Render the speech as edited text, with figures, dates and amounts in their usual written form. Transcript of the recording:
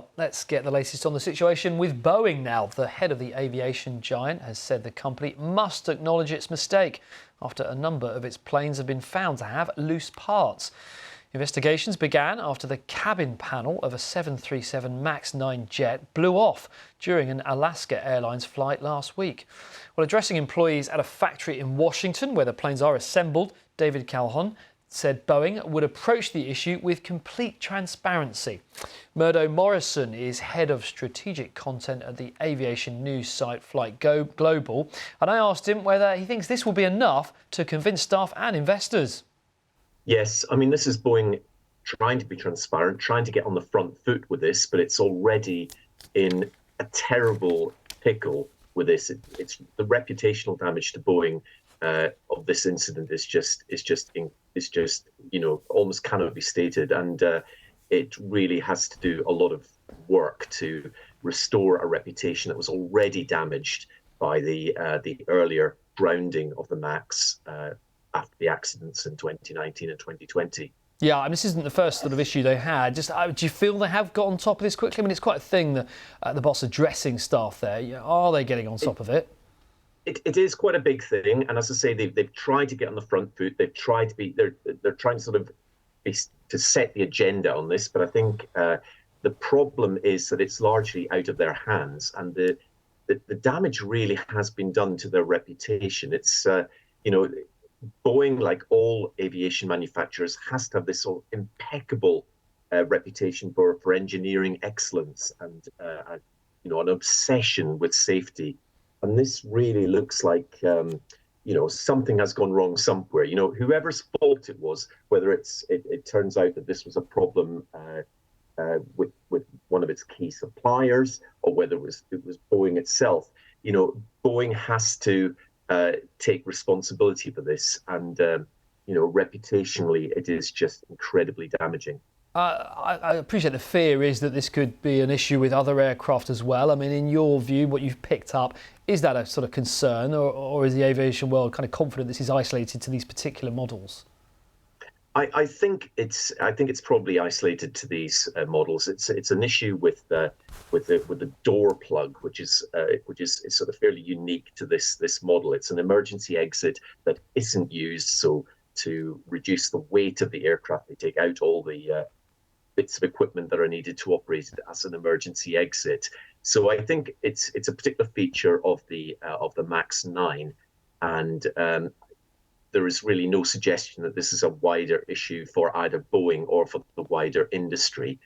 Well, let's get the latest on the situation with Boeing now. The head of the aviation giant has said the company must acknowledge its mistake after a number of its planes have been found to have loose parts. Investigations began after the cabin panel of a 737 MAX 9 jet blew off during an Alaska Airlines flight last week. Well, addressing employees at a factory in Washington where the planes are assembled, Dave Calhoun said Boeing would approach the issue with complete transparency. Murdo Morrison is head of strategic content at the aviation news site Flight Global, and I asked him whether he thinks this will be enough to convince staff and investors. Yes, I mean, this is Boeing trying to be transparent, trying to get on the front foot with this, but it's already in a terrible pickle with this. It's the reputational damage to Boeing of this incident is just almost cannot be stated, and it really has to do a lot of work to restore a reputation that was already damaged by the earlier grounding of the MAX after the accidents in 2019 and 2020. Yeah, I mean, this isn't the first sort of issue they had. Just, do you feel they have got on top of this quickly? I mean, it's quite a thing that the boss addressing staff there. Are they getting on top of it? It is quite a big thing, and as I say, they've tried to get on the front foot. They've tried to be they're trying to sort of to set the agenda on this. But I think the problem is that it's largely out of their hands, and the damage really has been done to their reputation. It's Boeing, like all aviation manufacturers, has to have this sort of impeccable reputation for engineering excellence and an obsession with safety. And this really looks like something has gone wrong somewhere. Whoever's fault it was, whether it turns out that this was a problem with one of its key suppliers, or whether it was Boeing itself. Boeing has to take responsibility for this, and reputationally, it is just incredibly damaging. I appreciate the fear is that this could be an issue with other aircraft as well. I mean, in your view, what you've picked up, is that a sort of concern, or is the aviation world kind of confident this is isolated to these particular models? I think it's probably isolated to these models. It's an issue with the door plug, which is sort of fairly unique to this model. It's an emergency exit that isn't used, so to reduce the weight of the aircraft, they take out all the bits of equipment that are needed to operate it as an emergency exit. So I think it's a particular feature of the MAX 9, and there is really no suggestion that this is a wider issue for either Boeing or for the wider industry.